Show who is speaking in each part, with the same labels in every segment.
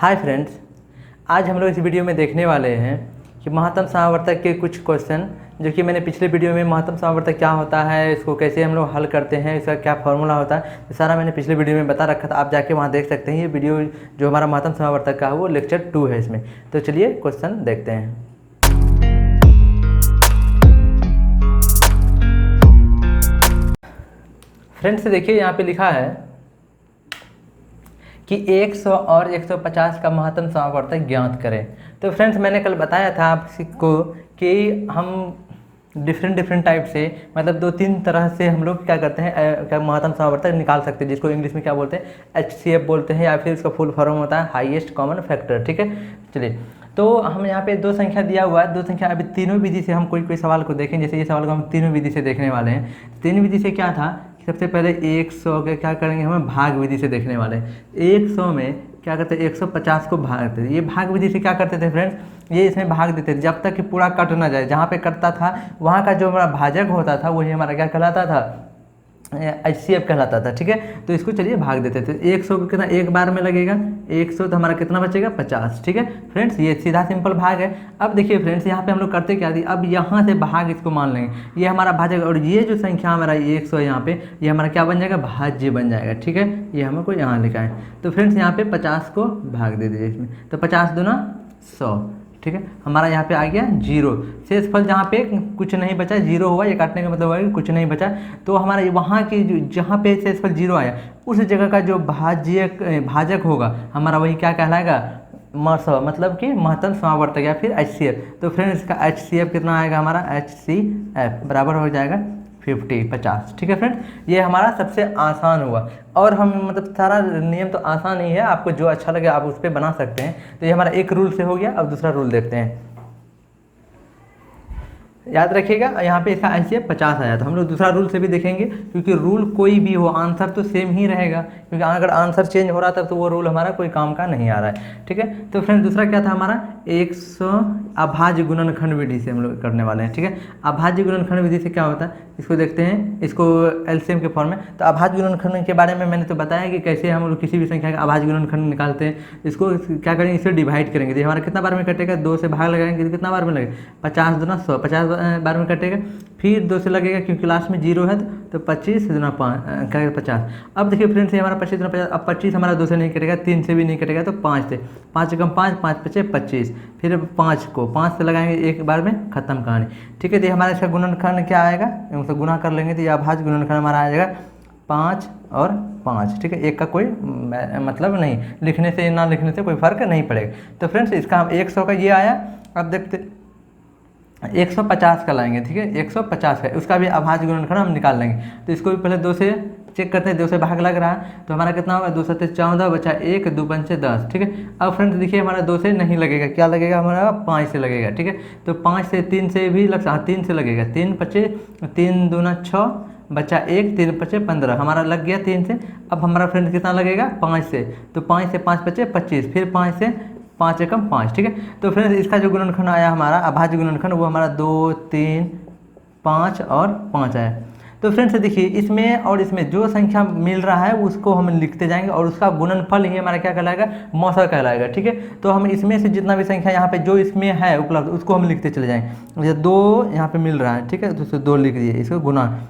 Speaker 1: Hi friends, आज हम लोग इस वीडियो में देखने वाले हैं कि महत्तम समावर्तक के कुछ क्वेश्चन जो कि मैंने पिछले वीडियो में महत्तम समावर्तक क्या होता है, इसको कैसे हम लोग हल करते हैं, इसका क्या फार्मूला होता है, ये सारा मैंने पिछले वीडियो में बता रखा था। आप जाके वहाँ देख सकते हैं। ये वीडियो जो हमारा महत्तम समावर्तक का है वो लेक्चर 2 है इसमें। तो चलिए क्वेश्चन देखते हैं। फ्रेंड्स देखिए, यहाँ पे लिखा है कि 100 और 150 का महत्तम समावर्तक ज्ञात करें। तो फ्रेंड्स मैंने कल बताया था आपको कि हम डिफरेंट टाइप से मतलब 2-3 तरह से हम लोग क्या करते हैं, महत्तम समावर्तक निकाल सकते हैं, जिसको इंग्लिश में क्या बोलते हैं, HCF बोलते हैं, या फिर उसका फुल फॉर्म होता है हाईएस्ट कॉमन फैक्टर। ठीक है, चलिए तो हम यहाँ पे 2 संख्या दिया हुआ है। 2 संख्या अभी तीनों विधि से हम कोई सवाल को देखें। जैसे ये सवाल को हम तीनों विधि से देखने वाले हैं। तीन विधि से क्या था, सबसे पहले 100 के क्या करेंगे, हम भाग विधि से देखने वाले हैं। 100 में क्या करते हैं, 150 को भाग देते थे। ये भाग विधि से क्या करते थे फ्रेंड्स, ये इसमें भाग देते थे जब तक कि पूरा कट ना जाए। जहाँ पे कटता था वहाँ का जो हमारा भाजक होता था वही हमारा क्या कहलाता था, HCF कहलाता था। ठीक है, तो इसको चलिए भाग देते थे। 100 को कितना एक बार में लगेगा, 100 तो हमारा कितना बचेगा, 50। ठीक है फ्रेंड्स, ये सीधा सिंपल भाग है। अब देखिए फ्रेंड्स, यहाँ पे हम लोग करते क्या थी, अब यहाँ से भाग इसको मान लेंगे, ये हमारा भाजक, और ये जो संख्या हमारा 100 यहाँ पे, ये हमारा क्या बन जाएगा, भाज्य बन जाएगा। ठीक है, ये हमको यहाँ लिखा है। तो फ्रेंड्स यहाँ पे 50 को भाग दे दीजिए इसमें, तो 50 दूना 100। ठीक है, हमारा यहाँ पे आ गया 0। शेषफल जहाँ पे कुछ नहीं बचा, 0 हुआ, ये काटने का मतलब हुआ कि कुछ नहीं बचा। तो हमारा वहाँ की जहाँ पे शेषफल 0 आया उस जगह का जो भाजक होगा हमारा वही क्या कहलाएगा, मतलब कि महत्तम समावर्तक या फिर HCF। तो फ्रेंड्स इसका HCF कितना आएगा, हमारा HCF बराबर हो जाएगा 50। ठीक है फ्रेंड्स, ये हमारा सबसे आसान हुआ। और हम मतलब सारा नियम तो आसान ही है, आपको जो अच्छा लगे आप उस पर बना सकते हैं। तो ये हमारा एक रूल से हो गया। अब दूसरा रूल देखते हैं। याद रखिएगा, यहाँ पे इसका HCF 50 आया, तो हम लोग दूसरा रूल से भी देखेंगे, क्योंकि रूल कोई भी हो आंसर तो सेम ही रहेगा, क्योंकि अगर आंसर चेंज हो रहा था तो वो रूल हमारा कोई काम का नहीं आ रहा है। ठीक है, तो फ्रेंड दूसरा क्या था हमारा, 100 अभाज्य गुणनखंड विधि से हम लोग करने वाले हैं। ठीक है, अभाज्य गुणनखंड विधि से क्या होता है, इसको देखते हैं, इसको LCM के फॉर्म में। तो अभाज्य गुणनखंड के बारे में मैंने तो बताया कि कैसे हम लोग किसी भी संख्या का अभाज्य गुणनखंड निकालते हैं। इसको क्या करेंगे, इसे डिवाइड करेंगे। तो हमारा कितना बार में कटेगा, 2 से भाग लगाएंगे तो कितना बार में लगेगा, 50 दूना 100, 50 बार में कटेगा। फिर 2 से लगेगा क्योंकि लास्ट में 0 है, तो 25 दूना 50। अब देखिए फ्रेंड्स, ये हमारा 25 दूना 50। अब 25 हमारा 2 से नहीं कटेगा, 3 से भी नहीं कटेगा, तो 5 से, 5 कम 5, 5 पचे 25। फिर 5 को 5 से लगाएंगे, एक बार में खत्म कहानी। ठीक है, तो हमारा इसका गुणनखंड क्या आएगा, उससे गुना कर लेंगे तो ये अभाज्य गुणनखंड हमारा आ जाएगा 5 और 5। ठीक है, एक का कोई मतलब नहीं, लिखने से ना लिखने से कोई फर्क नहीं पड़ेगा। तो फ्रेंड्स इसका 100 का ये आया। अब देखते 150 का लाएंगे। ठीक है, 150 का, उसका भी अभाज्य गुणनखंड हम निकाल लेंगे। तो इसको भी पहले 2 से चेक करते हैं, 2 से भाग लग रहा है तो हमारा कितना होगा, 2 से 14 बचा 1, 2 पंचे 10। ठीक है, अब फ्रेंड्स देखिए हमारा 2 से नहीं लगेगा, क्या लगेगा, हमारा 5 से लगेगा। ठीक है, तो 5 से 3 से भी लग, 3 से लगेगा, 3 पचे 3 दूना 6 बचा 1, 3 पचे 15, हमारा लग गया 3 से। अब हमारा फ्रेंड्स कितना लगेगा, 5 से, तो 5 से 5 बचे 25, फिर 5 से 5 एकम 5। ठीक है, तो फ्रेंड्स इसका जो गुणनखंड आया हमारा अभाज्य गुणनखंड, वो हमारा 2, 3, 5 और 5 आया। तो फ्रेंड्स देखिए, इसमें और इसमें जो संख्या मिल रहा है उसको हम लिखते जाएंगे, और उसका गुणनफल ही हमारा क्या कहलाएगा, मौसा कहलाएगा। ठीक है, तो हम इसमें से जितना भी संख्या यहाँ पे जो इसमें है उपलब्ध उसको हम लिखते चले जाएंगे। जैसे 2 यहाँ पे मिल रहा है, ठीक है, तो उसको 2 लिख दिए, इसको गुना,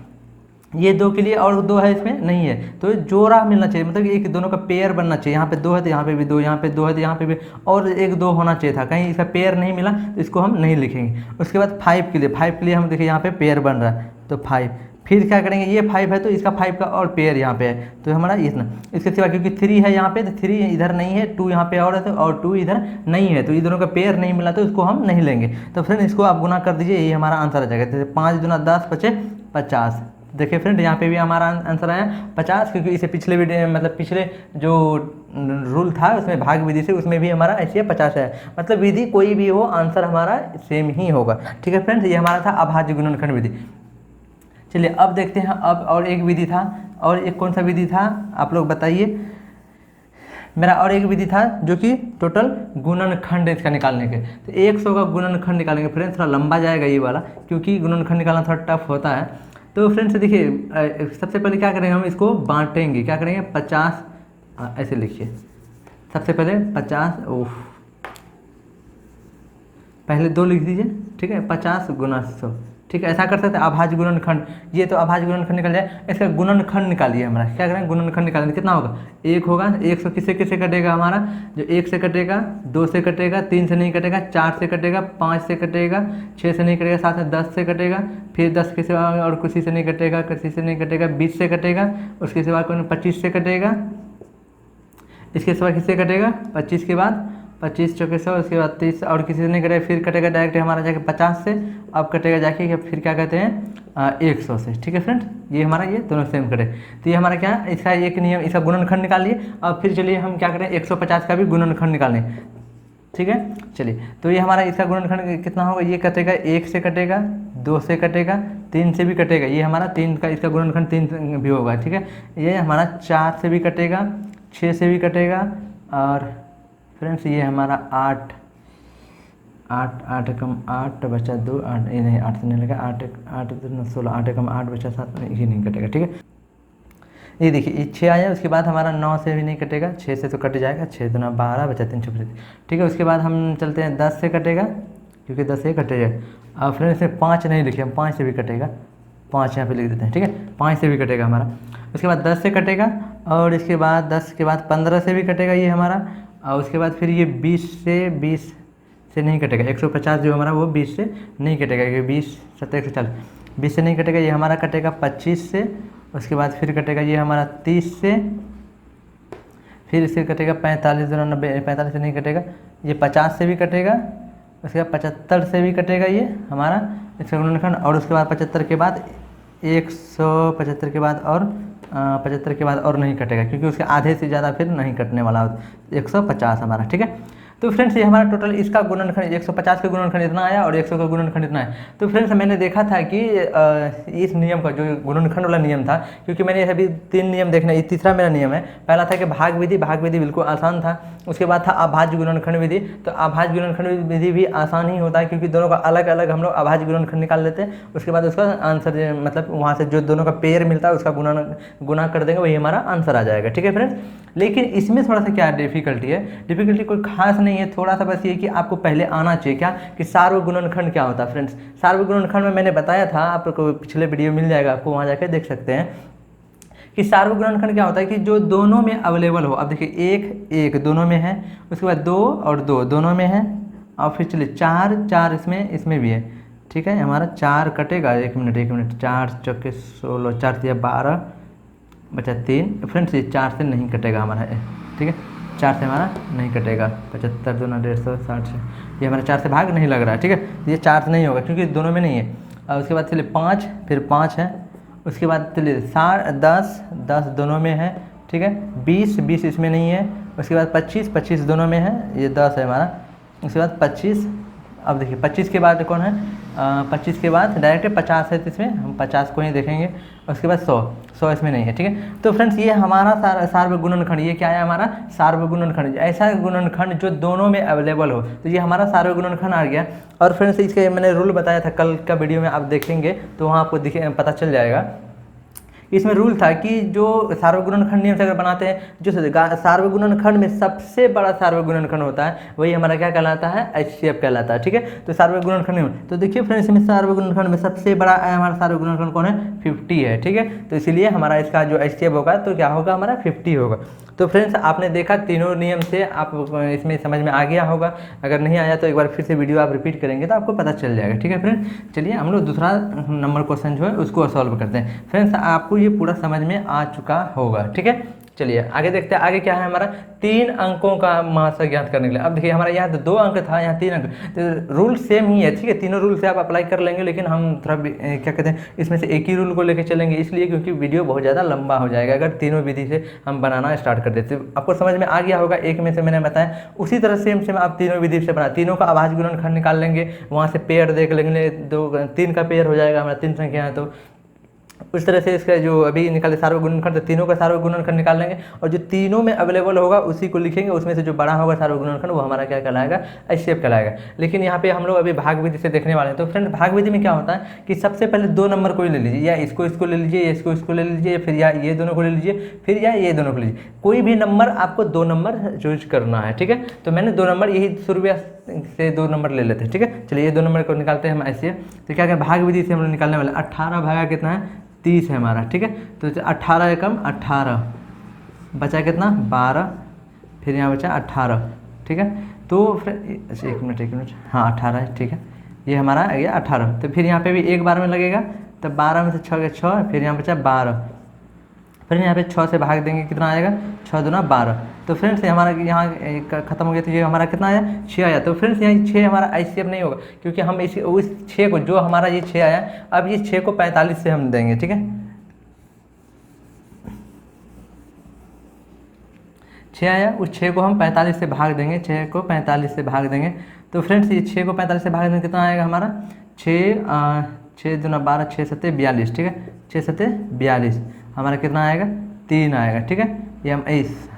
Speaker 1: ये 2 के लिए, और 2 है इसमें नहीं है, तो जोड़ा मिलना चाहिए, मतलब एक दोनों का पेयर बनना चाहिए। यहाँ पे 2 है तो यहाँ पे भी 2, यहाँ पे 2 है तो यहाँ पे भी, और 1 2 होना चाहिए था। कहीं इसका पेयर नहीं मिला तो इसको हम नहीं लिखेंगे। उसके बाद 5 के लिए हम देखिए यहाँ पे पेयर बन रहा है, तो 5। फिर क्या करेंगे, ये 5 है तो इसका 5 का और पेयर यहाँ पे है, तो हमारा इतना। इसके सिवा क्योंकि 3 है यहाँ पे, तो 3 इधर नहीं है, 2 यहाँ पे और है, तो और 2 इधर नहीं है, तो ये दोनों का पेयर नहीं मिला तो इसको हम नहीं लेंगे। तो फ्रेंड इसको आप गुना कर दीजिए, ये हमारा आंसर आ जाएगा। जैसे 5 दूना 10 बचे 50। देखिए फ्रेंड, यहाँ पे भी हमारा आंसर आया 50, क्योंकि इसे पिछले वीडियो मतलब पिछले जो रूल था उसमें भाग विधि से, उसमें भी हमारा ऐसे 50 है। मतलब विधि कोई भी हो, आंसर हमारा सेम ही होगा। ठीक है फ्रेंड्स, ये हमारा था अभाज्य गुणनखंड विधि। चलिए अब देखते हैं, अब और एक विधि था, और एक कौन सा विधि था आप लोग बताइए। मेरा और एक विधि था जो कि टोटल गुणनखंड इसका निकालने के। तो 100 का गुणनखंड निकालेंगे फ्रेंड्स, थोड़ा लंबा जाएगा ये वाला, क्योंकि गुणनखंड निकालना थोड़ा टफ होता है। तो फ्रेंड्स देखिए, सबसे पहले क्या करेंगे, हम इसको बांटेंगे। क्या करेंगे, 50 ऐसे लिखिए, सबसे पहले 50, ओह पहले 2 लिख दीजिए, ठीक है, 50 गुना 100, ठीक है। ऐसा कर सकते हैं अभाज्य गुणनखंड, ये तो अभाज्य गुणनखंड निकल जाए, इसका गुणनखंड निकालिए हमारा, क्या करें गुणनखंड निकालेंगे, कितना होगा 1 होगा, 100 किससे किससे कटेगा हमारा, जो 1 से कटेगा, 2 से कटेगा, 3 से नहीं कटेगा, 4 से कटेगा, 5 से कटेगा, 6 से नहीं कटेगा, साथ में 10 से कटेगा, फिर 10 के सिवा और किसी से नहीं कटेगा, किसी से नहीं कटेगा, 20 से कटेगा, उसके सिवा कौन 25 से कटेगा, इसके सिवा किससे कटेगा 25 के बाद 25 चौके 100, उसके बाद 30 और किसी से नहीं कटेगा, फिर कटेगा डायरेक्ट हमारा जाके 50 से, अब कटेगा जाके फिर क्या कहते हैं 100 से, ठीक है फ्रेंड्स। ये हमारा ये दोनों सेम कटे, तो ये हमारा क्या इसका एक नियम, इसका गुणनखंड निकालिए। अब फिर चलिए हम क्या करें 150 का भी गुणनखंड निकालें, ठीक है। चलिए तो ये हमारा इसका गुणनखंड कितना होगा, ये कटेगा 1 से कटेगा, 2 से कटेगा, 3 से भी कटेगा, ये हमारा 3 का इसका गुणनखंड 3 भी होगा, ठीक है। ये हमारा 4 से भी कटेगा, 6 से भी कटेगा, और फ्रेंड्स ये हमारा 8 कम 8 बचा 2, 8 ये नहीं 8 से नहीं लगा, 8 2 16, 8 कम 8 बचा 7, ये नहीं कटेगा, ठीक है। ये देखिए ये 6 आया, उसके बाद हमारा 9 से भी नहीं कटेगा, 6 से तो कट जाएगा, 6 दूना 12 बचा 3 छः, ठीक है। उसके बाद हम चलते हैं 10 से कटेगा, क्योंकि 10 से कटेगा, और फ्रेंड्स इसमें 5 नहीं लिखे हम, 5 से भी कटेगा, 5 यहाँ पे लिख देते हैं, ठीक है, 5 से भी कटेगा हमारा। उसके बाद 10 से कटेगा, और इसके बाद 10 के बाद 15 से भी कटेगा ये हमारा, और उसके बाद फिर ये 20 से नहीं कटेगा, 150 जो हमारा वो 20 से नहीं कटेगा, क्योंकि 20 70 140 20 से नहीं कटेगा, ये हमारा कटेगा 25 से, उसके बाद फिर कटेगा ये हमारा 30 से, फिर इससे कटेगा 45 90, 45 से नहीं कटेगा, ये 50 से भी कटेगा, उसके बाद 75 से भी कटेगा ये हमारा इसका गुणनखंड, और उसके बाद 75 के बाद 175 के बाद और 75 के बाद और नहीं कटेगा, क्योंकि उसके आधे से ज़्यादा फिर नहीं कटने वाला, 150 हमारा, ठीक है। तो फ्रेंड्स ये हमारा टोटल इसका गुणनखंड 150 का गुणनखंड इतना आया और 100 का गुणनखंड इतना है। तो फ्रेंड्स मैंने देखा था कि इस नियम का जो गुणनखंड वाला नियम था, क्योंकि मैंने अभी 3 नियम देखने, ये तीसरा मेरा नियम है। पहला था कि भाग विधि बिल्कुल आसान था, उसके बाद था अभाज्य गुणनखंड विधि। तो अभाज्य गुणनखंड विधि भी आसान ही होता है, क्योंकि दोनों का अलग अलग हम लोग अभाज्य गुणनखंड निकाल लेते हैं, उसके बाद उसका आंसर मतलब वहाँ से जो दोनों का पेयर मिलता है उसका गुना कर देंगे, वही हमारा आंसर आ जाएगा, ठीक है फ्रेंड्स। लेकिन इसमें थोड़ा सा क्या डिफिकल्टी है, डिफिकल्टी कोई खास नहीं है, थोड़ा सा बस ये कि आपको पहले आना चाहिए क्या कि सार्वगुणनखंड क्या होता है। फ्रेंड्स सार्वगुणनखंड में मैंने बताया था, आपको पिछले वीडियो मिल जाएगा, आपको वहाँ जाकर देख सकते हैं कि सार्वगुणनखंड क्या होता है कि जो दोनों में अवेलेबल हो। अब देखिए 1 दोनों में है, उसके बाद 2 और 2 दोनों में है, और फिर चलिए 4 इसमें भी है, ठीक है। हमारा 4 कटेगा, 1 मिनट 4 चौके 16, 4 से 12 बचा 3। फ्रेंड्स ये 4 से नहीं कटेगा हमारा, ठीक है, 4 से हमारा नहीं कटेगा, 75 दूना 150 60 से, ये हमारा 4 से भाग नहीं लग रहा है, ठीक है। ये 4 से नहीं होगा क्योंकि दोनों में नहीं है। और उसके बाद चलिए 5, फिर 5 है, उसके बाद चलिए 10 दोनों में है, ठीक है। 20 इसमें नहीं है, उसके बाद 25 दोनों में है, ये 10 है हमारा। उसके बाद 25, अब देखिए 25 के बाद कौन है, 25 के बाद डायरेक्ट 50 है, तो इसमें हम 50 को ही देखेंगे। उसके बाद 100 इसमें नहीं है, ठीक है। तो फ्रेंड्स ये हमारा सार्वगुणनखंड, ये क्या है हमारा सार्वगुणनखंड, ऐसा गुणनखंड जो दोनों में अवेलेबल हो, तो ये हमारा सार्वगुणनखंड आ गया। और फ्रेंड्स इसके मैंने रूल बताया था, कल का वीडियो में आप देखेंगे तो वहाँ आपको पता चल जाएगा। इसमें रूल था कि जो सार्वगुणनखंड नियम से अगर बनाते हैं, जो सार्वगुणनखंड में सबसे बड़ा सार्वगुणनखंड होता है वही हमारा क्या कहलाता है, HCF कहलाता है, ठीक है। तो सार्वगुणनखंड नियम, तो देखिए फ्रेंड्स इसमें सार्वगुणनखंड में सबसे बड़ा हमारा सार्वगुणनखंड कौन है, 50 है, ठीक है। तो इसीलिए हमारा इसका जो HCF होगा तो क्या होगा हमारा 50 होगा। तो फ्रेंड्स आपने देखा तीनों नियम से आप इसमें समझ में आ गया होगा, अगर नहीं आया तो एक बार फिर से वीडियो आप रिपीट करेंगे तो आपको पता चल जाएगा, ठीक है फ्रेंड्स। चलिए हम लोग दूसरा नंबर क्वेश्चन जो है उसको सॉल्व करते हैं। फ्रेंड्स आपको ये पूरा समझ में आ चुका होगा, ठीक है। चलिए आगे देखते हैं, आगे क्या है हमारा 3 अंकों का महाशय ज्ञात करने के लिए। अब देखिए हमारा यहाँ तो 2 अंक था, यहाँ 3 अंक, तो रूल सेम ही है, ठीक है। तीनों रूल से आप अप्लाई कर लेंगे, लेकिन हम थोड़ा क्या कहते हैं इसमें से एक ही रूल को लेकर चलेंगे, इसलिए क्योंकि वीडियो बहुत ज़्यादा लंबा हो जाएगा अगर तीनों विधि से हम बनाना स्टार्ट कर देते। आपको समझ में आ गया होगा, एक में से मैंने बताया, उसी तरह सेम आप तीनों विधि से बना, तीनों का अभाज्य गुणनखंड निकाल लेंगे, वहाँ से पेयर देख लेंगे, 3 का पेयर हो जाएगा हमारा, 3 संख्या है तो उस तरह से इसका जो अभी निकाले सार्वक गुणनखंड, तो तीनों का सार्वक गुणनखंड निकाल लेंगे और जो तीनों में अवेलेबल होगा उसी को लिखेंगे, उसमें से जो बड़ा होगा सार्वक गुणनखंड वो हमारा क्या कहलाएगा, HCF कहलाएगा। लेकिन यहाँ पे हम लोग अभी भाग विधि से देखने वाले हैं। तो फ्रेंड भाग विधि में क्या होता है कि सबसे पहले 2 नंबर को ही ले लीजिए, या इसको ले लीजिए, या इसको ले लीजिए, फिर या ये दोनों को ले लीजिए, फिर या ये दोनों को लीजिए। कोई भी नंबर आपको 2 नंबर चूज करना है, ठीक है। तो मैंने 2 नंबर यही शुरुआत से 2 नंबर ले लेते हैं, ठीक है। चलिए ये 2 नंबर को निकालते हैं हम ऐसे। तो क्या करें, भाग विधि से हम लोग निकालने वाले 18 भागा कितना है 30 है हमारा, ठीक है। तो 18 एकम 18 बचा कितना 12, फिर यहाँ बचा 18, ठीक है। तो फिर एक मिनट, हाँ 18 है, ठीक है। ये हमारा आ गया 18। तो फिर यहाँ पे भी एक बार में लगेगा, तो 12 में से 6 गया 6, फिर यहाँ बचा 12, फिर यहाँ पे 6 से भाग देंगे, कितना आएगा 6 दूना 12। तो फ्रेंड्स हमारा यहाँ खत्म हो गया, तो ये हमारा कितना आया 6 आया। तो फ्रेंड्स यहाँ 6 हमारा ICF नहीं होगा, क्योंकि हम इस 6 को, जो हमारा ये 6 आया, अब ये 6 को 45 से हम देंगे, ठीक है। 6 आया, उस 6 को हम 45 से भाग देंगे, 6 को 45 से भाग देंगे। तो फ्रेंड्स ये 6 को 45 से भाग देंगे, कितना आएगा हमारा 6 दूना 12, 6 सत्ते 42, ठीक है। 6 सत्ते 42 हमारा कितना आएगा 3 आएगा, ठीक है। ये हम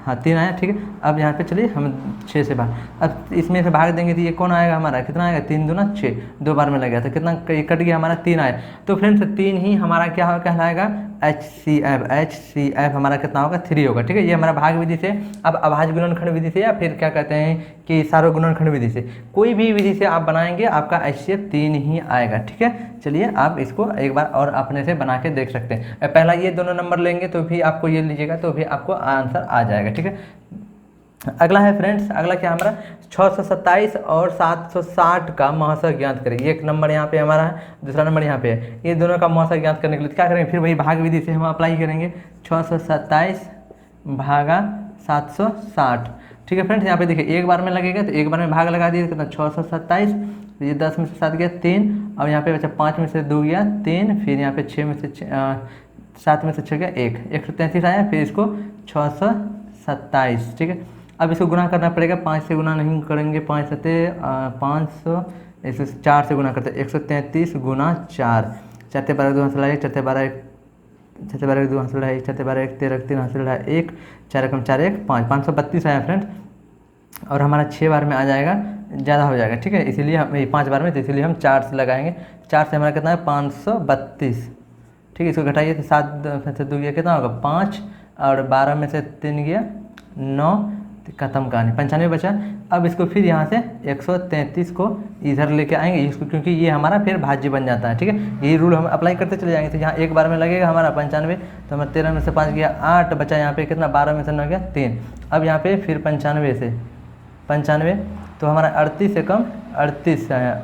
Speaker 1: हाँ 3 आया, ठीक है। अब यहाँ पे चलिए हम 6 से भाग, अब इसमें से भाग देंगे तो ये कौन आएगा हमारा, कितना आएगा 3 दूना 6, 2 बार में लग गया, तो कितना कट गया हमारा 3 आया। तो फ्रेंड्स 3 ही हमारा क्या कहलाएगा HCF हमारा कितना होगा 3 होगा, ठीक है। ये हमारा भाग विधि से। अब अभाज्य गुणनखंड विधि से, या फिर क्या कहते हैं कि सार्वक गुणनखंड विधि से, कोई भी विधि से आप बनाएंगे आपका HCF 3 ही आएगा, ठीक है। चलिए आप इसको एक बार और अपने से बना के देख सकते हैं। पहला ये दोनों नंबर लेंगे तो भी आपको ये लीजिएगा तो भी आपको आंसर आ जाएगा, ठीक है। अगला है फ्रेंड्स, अगला क्या हमारा 627 और 760 का महासक ज्ञात करें। एक नंबर यहाँ पे हमारा है, दूसरा नंबर यहाँ पे है। ये दोनों का महासक ज्ञात करने के लिए क्या करेंगे, फिर वही भाग विधि से हम अप्लाई करेंगे। 627 भागा 760, ठीक है। फ्रेंड्स यहाँ पे देखिए एक बार में लगेगा, तो एक बार में भाग लगा दिए, कितना 627, ये 10 में से 7 गया 3, अब यहाँ पे बचा 5 में से 2 गया 3, फिर यहाँ पे 6 में से 7 में से 6 गया 1, 133 आया, फिर इसको 627, ठीक है। अब इसको गुना करना पड़ेगा, 5 से गुना नहीं करेंगे, 5 सत्ते 500, इसको 4 से गुना करते 133 गुना 4, 4 12 2 हासिल 1, 4 12 6 12 2 हासिल 1, 4 12 1 13 3 हासिल 1, 4 कम 4 1 5, 532 आया फ्रेंड्स। और हमारा 6 बार में आ जाएगा, ज़्यादा हो जाएगा, ठीक है। इसीलिए हम 5 बार में, तो इसीलिए हम 4 से लगाएंगे। 4 से हमारा कितना है 532, ठीक है। इसको घटाइए तो 7 से 2 गया कितना होगा 5, और 12 में से 3 गया 9, खत्म कहानी, 95 बचा। अब इसको फिर यहाँ से 133 को इधर लेके आएंगे इसको, क्योंकि ये हमारा फिर भाज्य बन जाता है, ठीक है। यही रूल हम अप्लाई करते चले जाएंगे। तो यहाँ एक बार में लगेगा हमारा 95, तो हमारा 13 में से 5 गया 8, बचा यहाँ पे कितना 12 में से 9 गया 3। अब यहाँ पे फिर 95 से 95, तो हमारा 38 से कम 38 आया,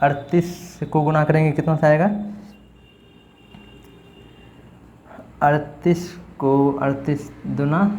Speaker 1: 38 को गुना करेंगे कितना सा आएगा 38 को 38 दूना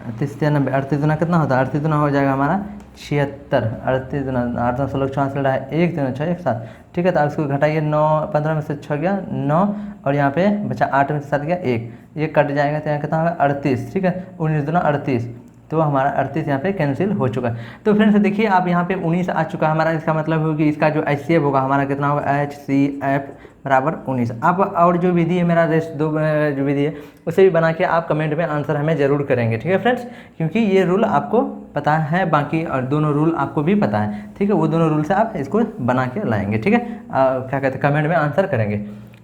Speaker 1: 38 93, 38 दूना कितना होता है, 38 दूना हो जाएगा हमारा 76, 38 दूना 8 9 16 4 रहा है 1 3 6 1 7, ठीक है। तो आप इसको घटाइए, 9 15 में से 6 गया 9, और यहाँ पे बचा 8 में से 7 गया 1, ये कट जाएगा, तो यहाँ कितना होगा 38, ठीक है। 19 दूना 38, तो हमारा 38 यहाँ पे कैंसिल हो चुका है। तो फ्रेंड्स देखिए आप यहाँ पे 19 आ चुका है हमारा, इसका मतलब हो कि इसका जो HCF होगा हमारा कितना होगा HCF बराबर 19। अब और जो विधि है मेरा रेस्ट 2 जो विधि है उसे भी बना के आप कमेंट में आंसर हमें ज़रूर करेंगे, ठीक है फ्रेंड्स, क्योंकि ये रूल आपको पता है, बाकी और दोनों रूल आपको भी पता है, ठीक है। वो दोनों रूल से आप इसको बना के लाएंगे, ठीक है। क्या कहते हैं कमेंट में आंसर करेंगे,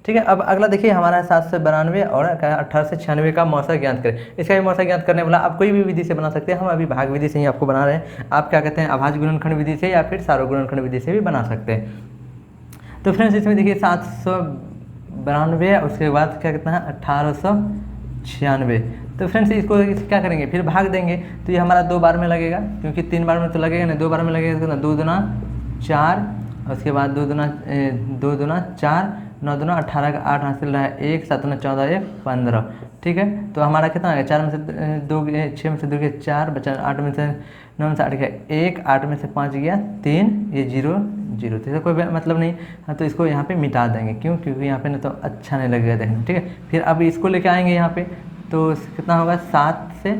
Speaker 1: ठीक है। अब अगला देखिए हमारा 792 और 18 से 96 का मौसा ज्ञात करें। इसका भी मौसा ज्ञात करने वाला आप कोई भी विधि से बना सकते हैं, हम अभी भाग विधि से ही आपको बना रहे हैं। आप क्या कहते हैं अभाज्य गुणनखंड विधि से या फिर सार्वक गुणनखंड विधि से भी बना सकते हैं। तो फ्रेंड्स इसमें देखिए 792, उसके बाद क्या कितना है 1896। तो फ्रेंड्स इसको क्या करेंगे फिर भाग देंगे, तो ये हमारा 2 बार में लगेगा, क्योंकि 3 बार में तो लगेगा नहीं, 2 बार में लगेगा, तो 2 दूना 4, उसके बाद 2 दूना 4, 9 दूना 18 का 8 हासिल रहा है 1, 7 दूना 14 1 15, ठीक है। तो हमारा कितना आ गया 4 में से 2 6 में से 2 गया 4, बचा 8 में से 9 में से 8 गया 1, 8 में से 5 गया 3, ये 0 0, तो इसका कोई मतलब नहीं। हाँ तो इसको यहाँ पे मिटा देंगे, क्यों, क्योंकि यहाँ पे ना तो अच्छा नहीं लगेगा देखने, ठीक है। फिर अब इसको लेके आएंगे यहाँ पे, तो कितना होगा 7 से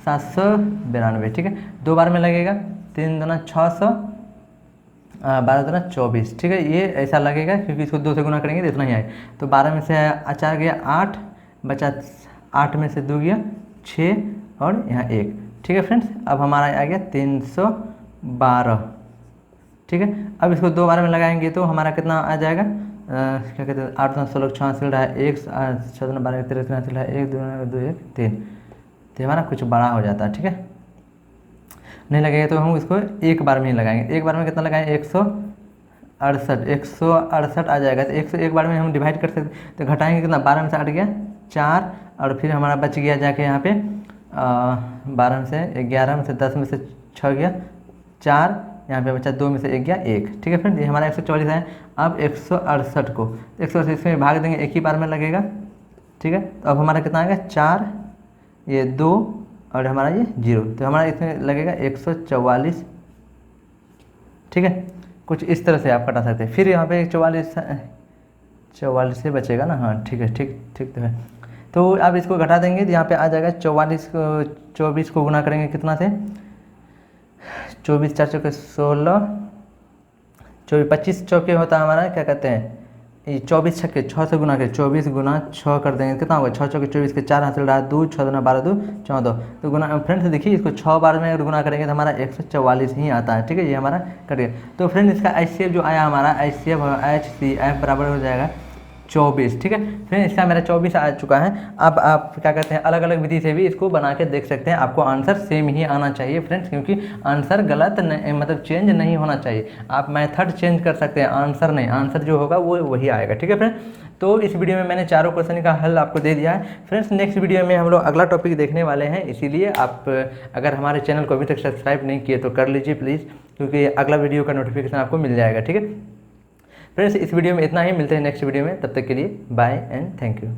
Speaker 1: 792, ठीक है। 2 बार में लगेगा, 3 दूना 600, 12 दूना 24, ठीक है। ये ऐसा लगेगा क्योंकि इसको 2 से गुना करेंगे तो इतना ही आए। तो 12 में से 4 गया 8, बचा 8 में से 2 गया 6 और यहाँ 1, ठीक है फ्रेंड्स। अब हमारा आ गया 312, ठीक है। अब इसको 2 बार में लगाएंगे तो हमारा कितना आ जाएगा, क्या कहते हैं, 8 16 6 सिल रहा है 1 6 12 13 सिल रहा है 1 2 1 3, तो हमारा कुछ बड़ा हो जाता है, ठीक है। नहीं लगेगा तो हम इसको एक बार में ही लगाएंगे। एक बार में कितना लगाएंगे, 168 आ जाएगा। तो 100 एक बार में हम डिवाइड कर सकते, तो घटाएंगे कितना, 12 में से 8 गया 4, और फिर हमारा बच गया जाके यहाँ पे 12 में से 11 में से 10 में से 6 गया 4, यहाँ पे बचा 2 में से 1 गया 1, ठीक है फ्रेंड। ये हमारा 144 है। अब 168 को 168 में भाग देंगे, एक ही बार में लगेगा, ठीक है। तो अब हमारा कितना आएगा 4, ये 2 और हमारा ये 0, तो हमारा इसमें लगेगा 144, ठीक है। कुछ इस तरह से आप कटा सकते हैं। फिर यहाँ पे 44 से बचेगा ना, हाँ ठीक है, ठीक तो है। तो अब इसको घटा देंगे तो यहाँ पे आ जाएगा 24 को गुना करेंगे कितना से, 24 4 चौके 16, 24 25 चौके होता है हमारा, क्या कहते हैं, ये 24 छक्के 6 से गुना के 24 गुना 6 कर देंगे, कितना होगा 6 चौके 24 के 4 हासिल रहा 2 6 दूना 12 2 14, तो गुना फ्रेंड्स देखिए इसको 6 बार में अगर गुना करेंगे तो हमारा 144 ही आता है, ठीक है। ये हमारा कट गया। तो फ्रेंड इसका HCF जो आया हमारा HCF बराबर हो जाएगा 24, ठीक है फ्रेंड। इसका मेरा 24 आ चुका है। अब आप क्या कहते हैं, अलग अलग विधि से भी इसको बना के देख सकते हैं। आपको आंसर सेम ही आना चाहिए फ्रेंड्स, क्योंकि आंसर गलत नहीं, मतलब चेंज नहीं होना चाहिए। आप मेथड चेंज कर सकते हैं, आंसर नहीं, आंसर जो होगा वो वही आएगा, ठीक है फ्रेंड। तो इस वीडियो में मैंने चारों क्वेश्चन का हल आपको दे दिया है फ्रेंड्स। नेक्स्ट वीडियो में हम लोग अगला टॉपिक देखने वाले हैं, इसीलिए आप अगर हमारे चैनल को अभी तक सब्सक्राइब नहीं किए तो कर लीजिए प्लीज़, क्योंकि अगला वीडियो का नोटिफिकेशन आपको मिल जाएगा, ठीक है फ्रेंड्स। इस वीडियो में इतना ही, मिलते हैं नेक्स्ट वीडियो में, तब तक के लिए बाय एंड थैंक यू।